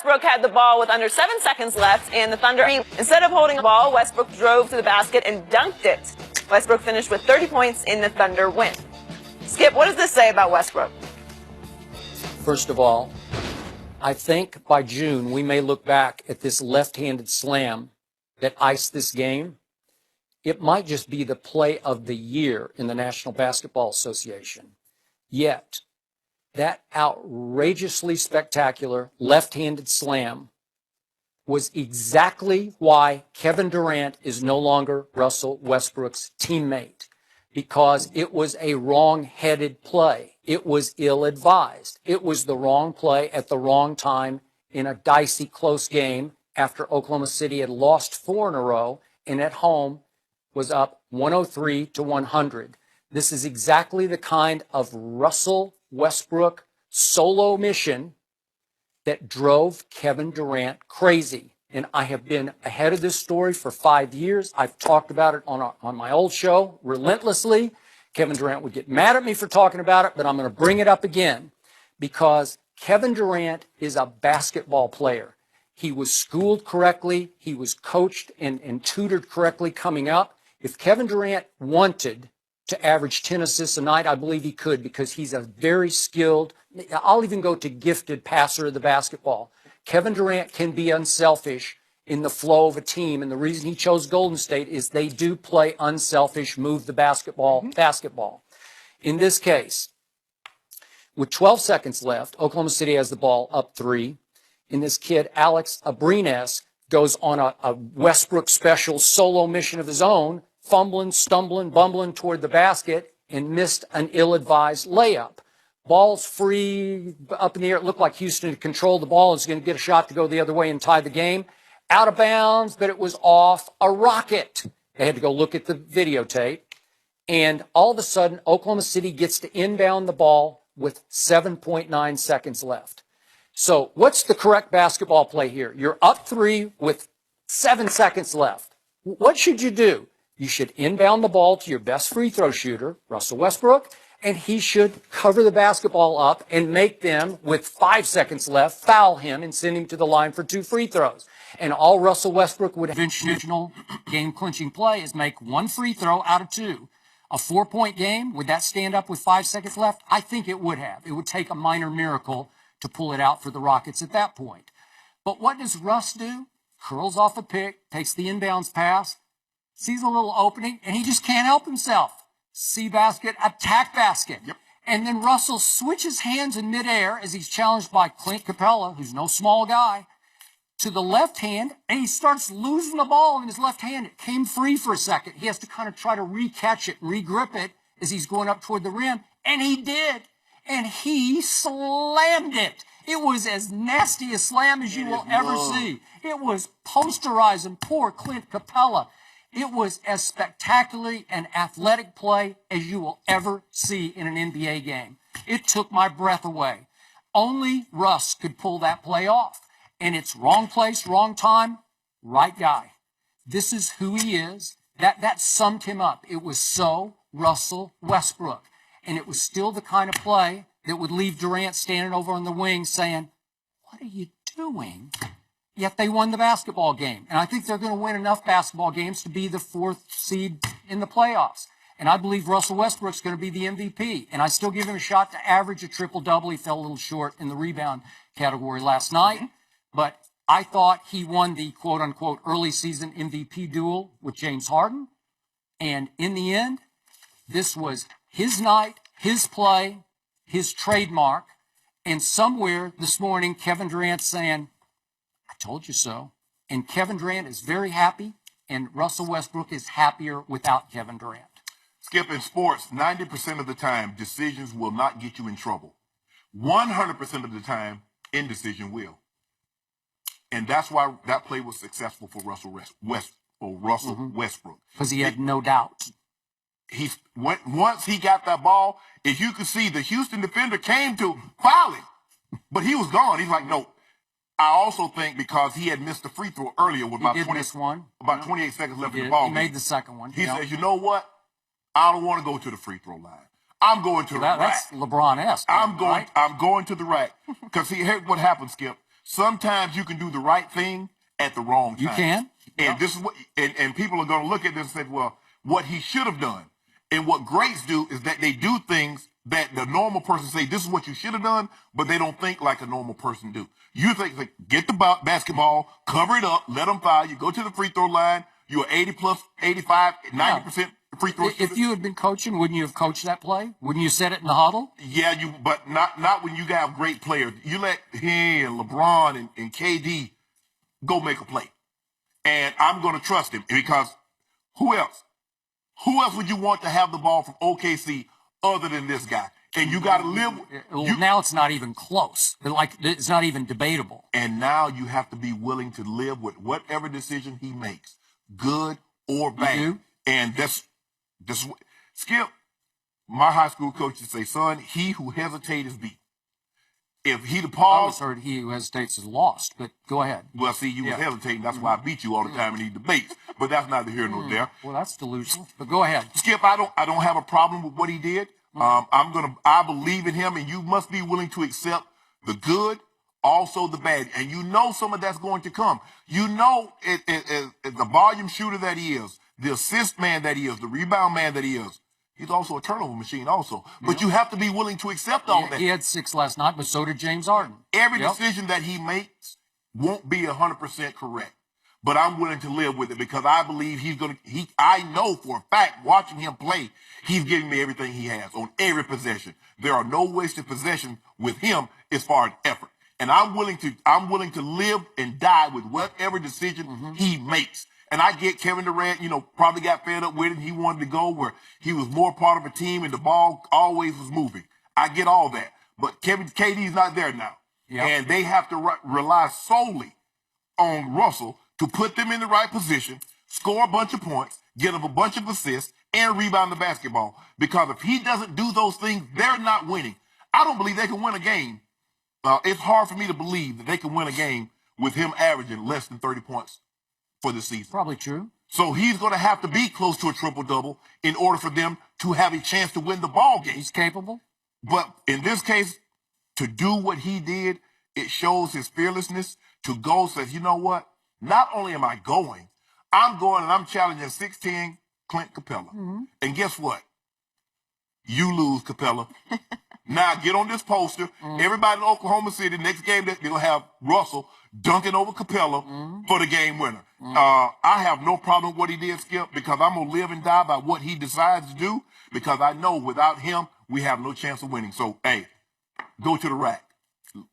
Westbrook had the ball with under 7 seconds left, and the Thunder, instead of holding the ball, Westbrook drove to the basket and dunked it. Westbrook finished with 30 points in the Thunder win. Skip, what does this say about Westbrook? First of all, I think by June we may look back at this left-handed slam that iced this game. It might just be the play of the year in the National Basketball Association. Yet, that outrageously spectacular left-handed slam was exactly why Kevin Durant is no longer Russell Westbrook's teammate, because it was a wrong-headed play. It was ill-advised. It was the wrong play at the wrong time in a dicey, close game after Oklahoma City had lost 4 in a row and at home was up 103-100. This is exactly the kind of Russell Westbrook solo mission that drove Kevin Durant crazy. And I have been ahead of this story for 5 years. I've talked about it on my old show relentlessly. Kevin Durant would get mad at me for talking about it, but I'm going to bring it up again because Kevin Durant is a basketball player. He was schooled correctly. He was coached and tutored correctly coming up. If Kevin Durant wanted to average 10 assists a night, I believe he could because he's a very skilled, I'll even go to gifted passer of the basketball. Kevin Durant can be unselfish in the flow of a team, and the reason he chose Golden State is they do play unselfish, move the basketball. In this case, with 12 seconds left, Oklahoma City has the ball up 3, and this kid, Alex Abrines, goes on a Westbrook special solo mission of his own, fumbling, stumbling, bumbling toward the basket, and missed an ill-advised layup. Ball's free, up in the air. It looked like Houston had controlled the ball and was going to get a shot to go the other way and tie the game. Out of bounds, but it was off a rocket. They had to go look at the videotape. And all of a sudden, Oklahoma City gets to inbound the ball with 7.9 seconds left. So what's the correct basketball play here? You're up 3 with 7 seconds left. What should you do? You should inbound the ball to your best free throw shooter, Russell Westbrook, and he should cover the basketball up and make them, with 5 seconds left, foul him and send him to the line for 2 free throws. And all Russell Westbrook would have intentional game-clinching play is make 1 free throw out of 2. A 4-point game, would that stand up with 5 seconds left? I think it would have. It would take a minor miracle to pull it out for the Rockets at that point. But what does Russ do? Curls off a pick, takes the inbounds pass, sees a little opening, and he just can't help himself. See basket, attack basket. Yep. And then Russell switches hands in midair as he's challenged by Clint Capella, who's no small guy, to the left hand, and he starts losing the ball in his left hand. It came free for a second. He has to kind of try to re-catch it, re-grip it as he's going up toward the rim, and he did. And he slammed it. It was as nasty a slam as you will ever see. It was posterizing poor Clint Capella. It was as spectacularly an athletic play as you will ever see in an NBA game. It took my breath away. Only Russ could pull that play off. And it's wrong place, wrong time, right guy. This is who he is. That summed him up. It was so Russell Westbrook. And it was still the kind of play that would leave Durant standing over on the wing saying, what are you doing? Yet they won the basketball game. And I think they're going to win enough basketball games to be the 4th seed in the playoffs. And I believe Russell Westbrook's going to be the MVP. And I still give him a shot to average a triple-double. He fell a little short in the rebound category last night. But I thought he won the quote-unquote early season MVP duel with James Harden. And in the end, this was his night, his play, his trademark. And somewhere this morning, Kevin Durant's saying, I told you so. And Kevin Durant is very happy, and Russell Westbrook is happier without Kevin Durant. Skip, in sports, 90% of the time, decisions will not get you in trouble. 100% of the time, indecision will. And that's why that play was successful for Russell Westbrook. Because he had no doubt. Once he got that ball, as you could see, the Houston defender came to foul him. But he was gone. He's like, no. I also think because he had missed the free throw earlier with about 28 seconds left in the ball. He made the second one. He said, you know what? I don't want to go to the free throw line. I'm going to the rack. That's LeBron-esque. I'm going to the rack. Because here's what happened, Skip. Sometimes you can do the right thing at the wrong time. You can. And Yep. this is what, and people are going to look at this and say, well, what he should have done. And what greats do is that they do things that the normal person say, this is what you should have done, but they don't think like a normal person do. You think, like, get the basketball, cover it up, let them foul. You go to the free throw line. You're 80 plus 85, 90% free throw shooter. If you had been coaching, wouldn't you have coached that play? Wouldn't you set it in the huddle? Yeah, but not when you have great players. You let him, LeBron, and KD go make a play. And I'm going to trust him because who else? Who else would you want to have the ball from OKC other than this guy? And you got to live. Well, now it's not even close. Like, it's not even debatable. And now you have to be willing to live with whatever decision he makes, good or bad. You do? And that's Skip. My high school coach would say, son, he who hesitates is beat. If he'd have I always paused, heard he who hesitates is lost, but go ahead. well, see, you was hesitating. That's why I beat you all the time in these debates. But that's neither here nor there. Well, that's delusional, but go ahead. Skip, I don't have a problem with what he did. I believe in him, and you must be willing to accept the good, also the bad. And you know some of that's going to come. You know the volume shooter that he is, the assist man that he is, the rebound man that he is. He's also a turnover machine also. But you have to be willing to accept all that. He had 6 last night, but so did James Harden. Every decision that he makes won't be 100% correct. But I'm willing to live with it because I believe I know for a fact, watching him play, he's giving me everything he has on every possession. There are no wasted possessions with him as far as effort. And I'm willing to live and die with whatever decision he makes. And I get Kevin Durant, probably got fed up with it. He wanted to go where he was more part of a team and the ball always was moving. I get all that. But KD's not there now. Yep. And they have to rely solely on Russell to put them in the right position, score a bunch of points, get them a bunch of assists, and rebound the basketball. Because if he doesn't do those things, they're not winning. I don't believe they can win a game. It's hard for me to believe that they can win a game with him averaging less than 30 points for the season. Probably true. So he's going to have to be close to a triple-double in order for them to have a chance to win the ball game. He's capable. But in this case, to do what he did, it shows his fearlessness to go, says, you know what? Not only am I going, I'm going and I'm challenging 6'10" Clint Capella. And guess what? You lose, Capella. Now get on this poster. Everybody in Oklahoma City, next game, they'll have Russell dunking over Capella for the game winner. I have no problem with what he did, Skip, because I'm going to live and die by what he decides to do, because I know without him, we have no chance of winning. So, hey, go to the rack.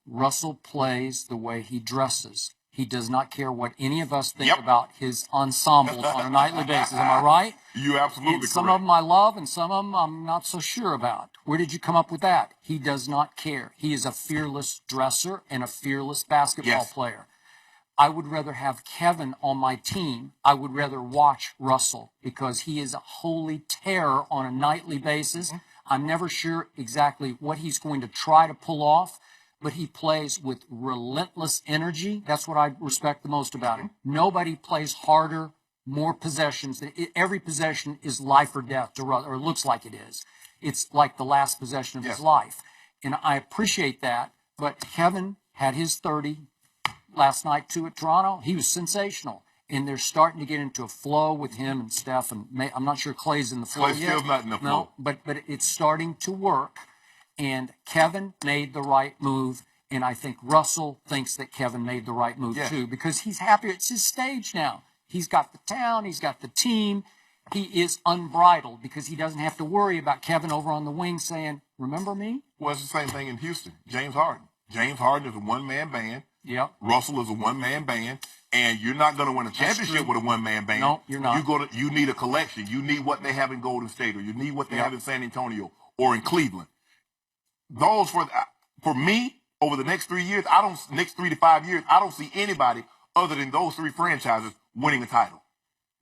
Russell plays the way he dresses. He does not care what any of us think about his ensembles on a nightly basis. Am I right? You absolutely correct. Some of them I love and some of them I'm not so sure about. Where did you come up with that? He does not care. He is a fearless dresser and a fearless basketball player. I would rather have Kevin on my team. I would rather watch Russell because he is a holy terror on a nightly basis. I'm never sure exactly what he's going to try to pull off, but he plays with relentless energy. That's what I respect the most about him. Nobody plays harder, more possessions. Every possession is life or death, or looks like it is. It's like the last possession of his life. And I appreciate that. But Kevin had his 30 last night, too, at Toronto. He was sensational. And they're starting to get into a flow with him and Steph. And I'm not sure Clay's in the flow yet. Clay's still not in the flow. No, but it's starting to work. And Kevin made the right move, and I think Russell thinks that Kevin made the right move too, because he's happy. It's his stage now. He's got the town, he's got the team. He is unbridled because he doesn't have to worry about Kevin over on the wing saying, remember me? Well, it's the same thing in Houston. James Harden. James Harden is a one-man band. Yep. Russell is a one-man band. And you're not going to win a championship with a one-man band. No, you're not. You need a collection. You need what they have in Golden State, or you need what they have in San Antonio or in Cleveland. Those for me over the next 3 years, next 3 to 5 years, I don't see anybody other than those three franchises winning a title,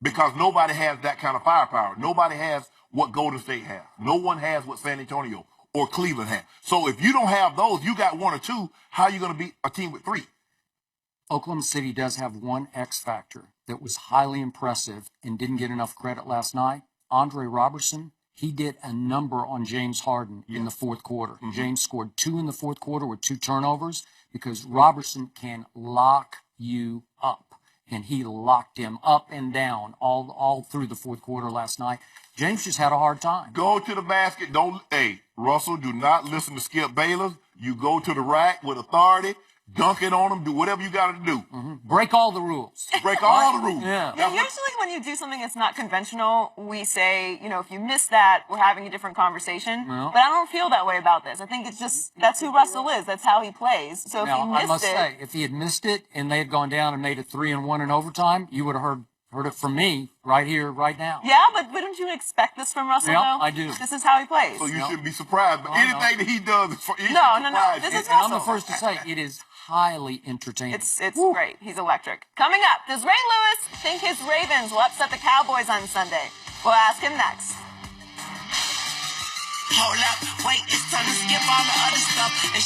because nobody has that kind of firepower. Nobody has what Golden State has. No one has what San Antonio or Cleveland has. So if you don't have those, you got one or two. How are you going to beat a team with three? Oklahoma City does have one X factor that was highly impressive and didn't get enough credit last night. Andre Robertson. He did a number on James Harden in the fourth quarter. James scored 2 in the fourth quarter with 2 turnovers, because Robertson can lock you up. And he locked him up and down all through the fourth quarter last night. James just had a hard time. Go to the basket. Hey, Russell, do not listen to Skip Bayless. You go to the rack with authority. Dunk it on him. Do whatever you got to do. Break all the rules. Break all the rules. Yeah. Usually when you do something that's not conventional, we say, if you miss that, we're having a different conversation. Well, but I don't feel that way about this. I think it's just, that's who Russell is. That's how he plays. So if now, he missed I must say, if he had missed it and they had gone down and made it 3-1 in overtime, you would have heard it from me right here, right now. Yeah, but wouldn't you expect this from Russell, Yeah, though? I do. This is how he plays. So you shouldn't be surprised. But anything that he does, No. This is And I'm the Russell. first to say, it is highly entertaining. It's great. He's electric. Coming up, does Ray Lewis think his Ravens will upset the Cowboys on Sunday? We'll ask him next. Hold up, wait, it's time to skip all the other stuff.